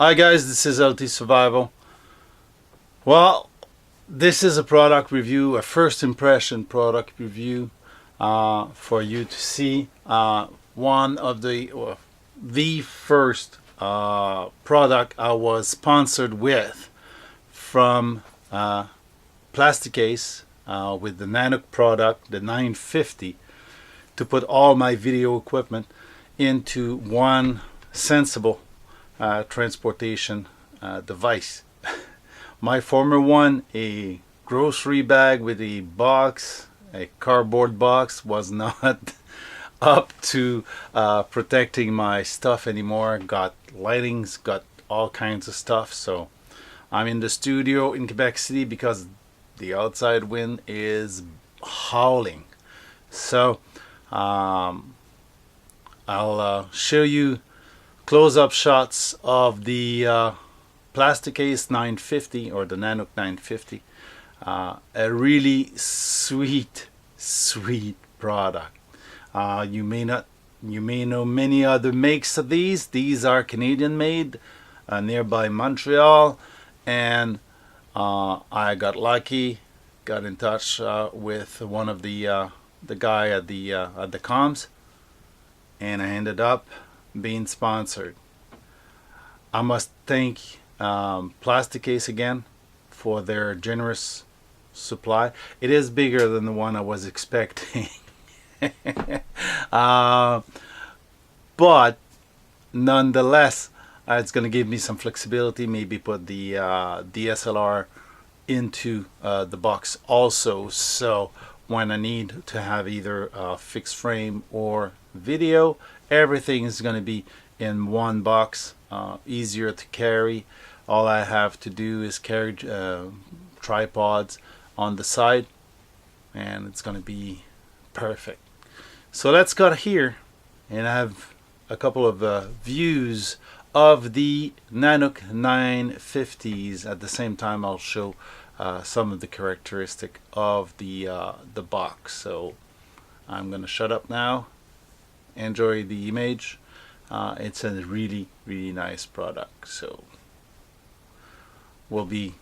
Hi guys, this is LT Survival. Well, this is a product review, a first impression product review for you to see. One of the first product I was sponsored with from Plasticase with the Nanuk product, the 950, to put all my video equipment into one sensible transportation device. My former one, a grocery bag with a box, a cardboard box, was not up to protecting my stuff anymore. Got lightings, got all kinds of stuff. So I'm in the studio in Quebec City because the outside wind is howling. So I'll show you close-up shots of the Plasticase 950 or the Nanuk 950. A really sweet product. You may know many other makes of these. These are Canadian made, nearby Montreal, and I got lucky, got in touch with one of the guy at the comms, and I ended up being sponsored. I must thank Plasticase again for their generous supply. It is bigger than the one I was expecting. But nonetheless, it's going to give me some flexibility. Maybe put the DSLR into the box also, so when I need to have either fixed frame or video, everything is going to be in one box, easier to carry. All I have to do is carry tripods on the side, and it's going to be perfect. So let's go here and have a couple of views of the Nanuk 950s. At the same time, I'll show some of the characteristic of the box. So I'm going to shut up now. Enjoy the image. It's a really nice product. So we'll be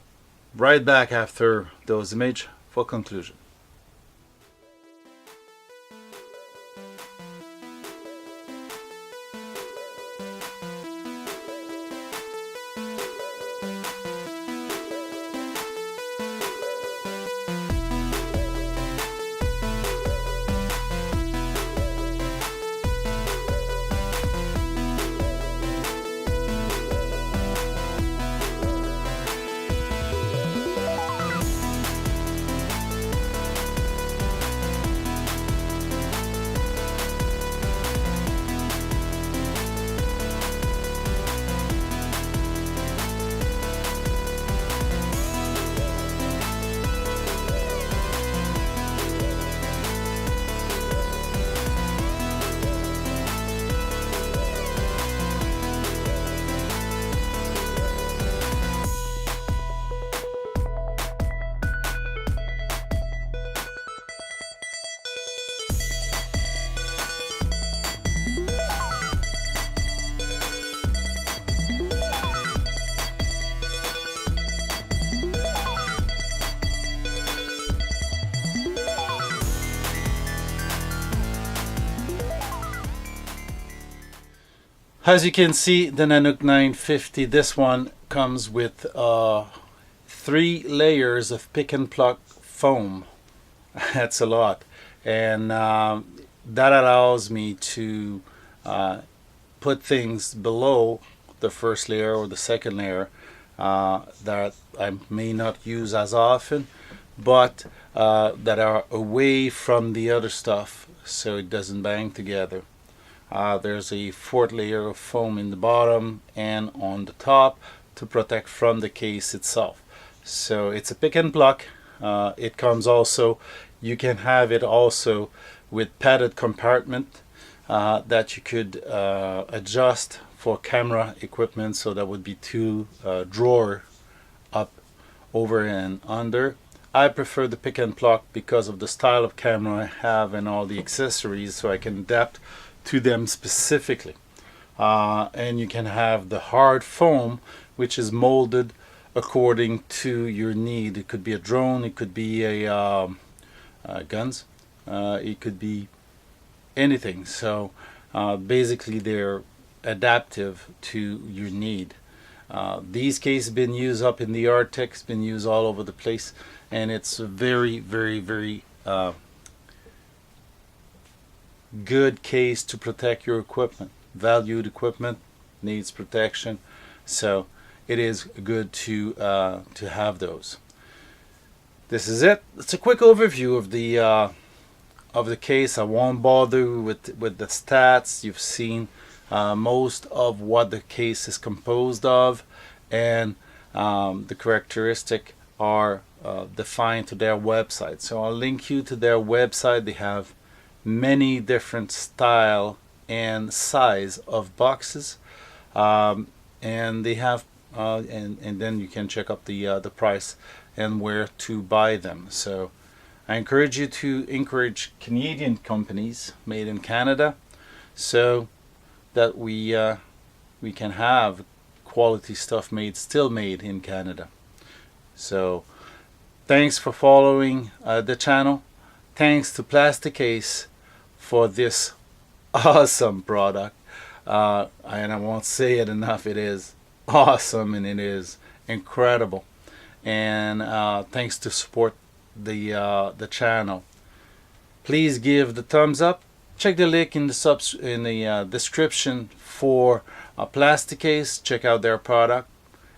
right back after those images for conclusion. As you can see, the Nanuk 950, this one comes with 3 layers of pick and pluck foam. That's a lot, and that allows me to put things below the first layer or the second layer that I may not use as often, but that are away from the other stuff so it doesn't bang together. There's a 4th layer of foam in the bottom and on the top to protect from the case itself. So it's a pick and pluck. It comes also, you can have it also with padded compartment that you could adjust for camera equipment. So that would be 2 drawer up, over and under. I prefer the pick and pluck because of the style of camera I have and all the accessories, so I can adapt to them specifically. and you can have the hard foam, which is molded according to your need. It could be a drone, it could be a guns, it could be anything. So basically they're adaptive to your need. These cases been used up in the Arctic, it's been used all over the place, and it's a very, very, very good case to protect your equipment. Valued equipment needs protection, so it is good to have those. This is it. It's a quick overview of the case. I won't bother with the stats. You've seen most of what the case is composed of, and the characteristics are defined to their website. So I'll link you to their website. They have many different style and size of boxes, and they have and then you can check up the price and where to buy them. So I encourage you to encourage Canadian companies made in Canada, so that we can have quality stuff still made in Canada. So thanks for following the channel. Thanks to Plasticase for this awesome product, and I won't say it enough. It is awesome and it is incredible, and thanks to support the channel. Please give the thumbs up. Check the link in the description for Plasticase. Check out their product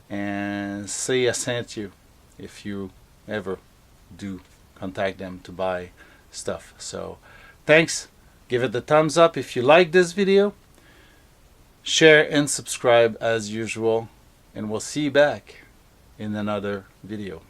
and say I sent you if you ever do contact them to buy stuff. So thanks. Give it the thumbs up if you like this video. Share and subscribe as usual, and we'll see you back in another video.